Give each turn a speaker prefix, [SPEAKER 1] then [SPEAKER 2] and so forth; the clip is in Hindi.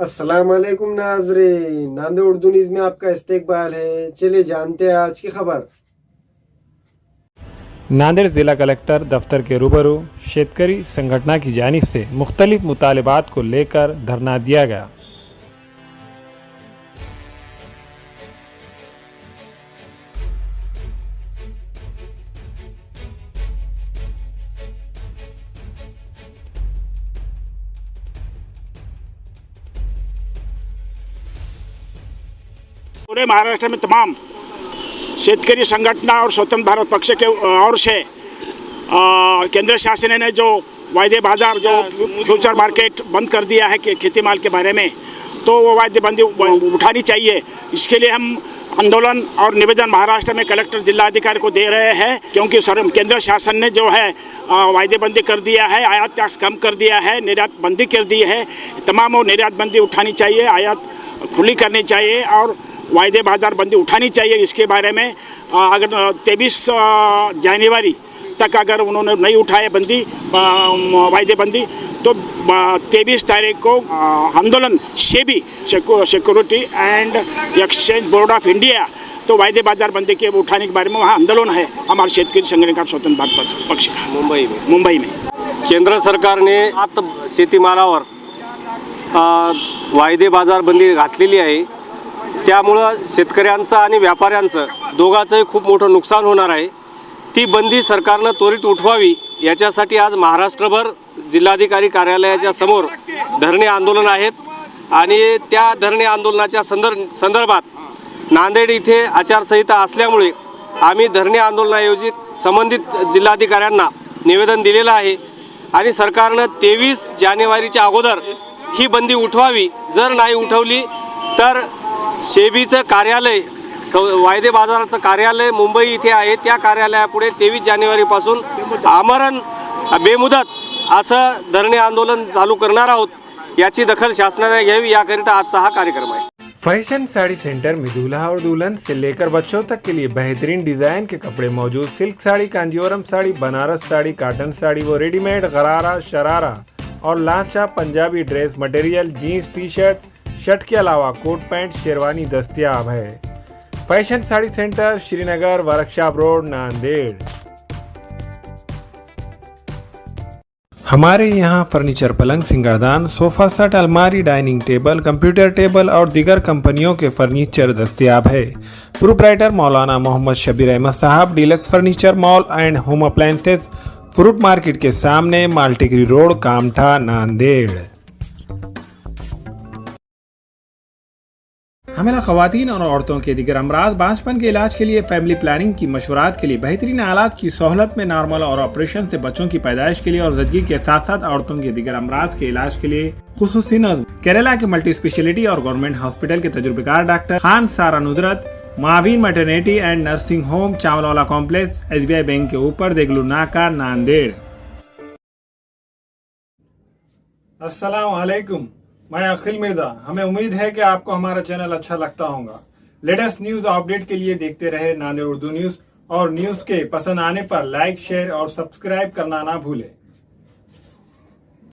[SPEAKER 1] अस्सलाम वालेकुम नाज़रीन, नांदेड़ उर्दू न्यूज़ में आपका इस्तकबाल है। चलिए जानते हैं आज की खबर।
[SPEAKER 2] नांदेड़ ज़िला कलेक्टर दफ्तर के रूबरू शेतकरी संगठन की जानिब से मुख्तलिफ मुतालबात को लेकर धरना दिया गया।
[SPEAKER 3] पूरे महाराष्ट्र में तमाम शेतकरी संगठन और स्वतंत्र भारत पक्ष के ओर से केंद्र शासन ने जो वायदे बाजार जो फ्यूचर मार्केट बंद कर दिया है खेती माल के बारे में, तो वो वायदे बंदी उठानी चाहिए। इसके लिए हम आंदोलन और निवेदन महाराष्ट्र में कलेक्टर जिला अधिकारी को दे रहे हैं, क्योंकि केंद्र शासन ने जो है वायदे बंदी कर दिया है, आयात टैक्स कम कर दिया है, निर्यात बंदी कर दी है। तमाम वो निर्यात बंदी उठानी चाहिए, आयात खुली करनी चाहिए और वायदे बाजार बंदी उठानी चाहिए। इसके बारे में अगर 23 जनवरी तक अगर उन्होंने नहीं उठाए बंदी वायदे बंदी, तो 23 तारीख को आंदोलन SEBI security and exchange board of India तो वायदे बाजार बंदी के उठाने के बारे में वहाँ आंदोलन है हमारे शेतकरी संगठन का स्वतंत्र भारत पक्ष का मुंबई में
[SPEAKER 4] केंद्र सरकारने आता शेतीमालावर वायदे बाजार बंदी घातलेली आहे। त्यामुळं शेतकऱ्यांचं आणि व्यापाऱ्यांचं दोघांचंही खूप मोठं नुकसान होणार आहे। ती बंदी सरकारनं त्वरित उठवावी याच्यासाठी आज महाराष्ट्रभर जिल्हाधिकारी कार्यालयाच्या समोर धरणे आंदोलन आहेत आणि त्या धरणे आंदोलनाच्या संदर्भात नांदेड इथे आचारसंहिता असल्यामुळे आम्ही धरणे आंदोलनाऐवजी संबंधित जिल्हाधिकाऱ्यांना निवेदन दिलेलं आहे आणि सरकारनं 23 जानेवारीच्या अगोदर ही बंदी उठवावी। जर नाही उठवली तर सेबीचं कार्यालय वायदे बाजाराचं कार्यालय मुंबई इथे आहे, त्या कार्यालयापुढे 23 जानेवारीपासून आमरण बेमुदत असं धरणे आंदोलन चालू करणार आहोत। याची दखल शासनाने घ्यावी याकरिता आजचा हा कार्यक्रम आहे।
[SPEAKER 2] फैशन साड़ी सेंटर में दूल्हा और दुल्हन से लेकर बच्चों तक के लिए बेहतरीन डिजाइन के कपड़े मौजूद। सिल्क साड़ी, कांजीवरम साड़ी, बनारस साड़ी, कॉटन साड़ी, वो रेडीमेड गरारा, शरारा और lancha Punjabi dress material, jeans, T shirt के अलावा कोट पैंट, शेरवानी दस्तयाब है। Fashion sari centre, Srinagar, workshop road, Nanded. हमारे यहाँ फर्नीचर, पलंग, सिंगारदान, सोफा सेट, अलमारी, डाइनिंग टेबल, कंप्यूटर टेबल और दीगर कंपनियों के फर्नीचर दस्तयाब है। प्रोप्राइटर मौलाना मोहम्मद शबीर अहमद साहब, deluxe furniture mall and home appliances, fruit market के सामने, माल्टीगिरी रोड, कामठा, नांदेड़। हमें ख़वातीन और औरतों के दिगर अमराज, बांझपन के इलाज के लिए, फैमिली प्लानिंग की मशवरात के लिए, बेहतरीन आलात की सहूलत में, नॉर्मल और ऑपरेशन से बच्चों की पैदाइश के लिए और ज़चगी के साथ साथ औरतों के दिगर अमराज के इलाज के लिए खुसूसी नज़्म केरला के मल्टी स्पेशलिटी और गवर्नमेंट हॉस्पिटल के तजुर्बेकार doctor Khan Sara Nudrat, Maveen maternity and nursing home, Chawalwala complex, SBI bank के ऊपर, देगलू नाका, नांदेड़। अस्सलाम वालेकुम, मैं अखिल मिर्जा। हमें उम्मीद है कि आपको हमारा चैनल अच्छा लगता होगा। लेटेस्ट न्यूज अपडेट के लिए देखते रहे नांदेड़ उर्दू न्यूज और न्यूज के पसंद आने पर लाइक, शेयर और सब्सक्राइब करना ना भूलें।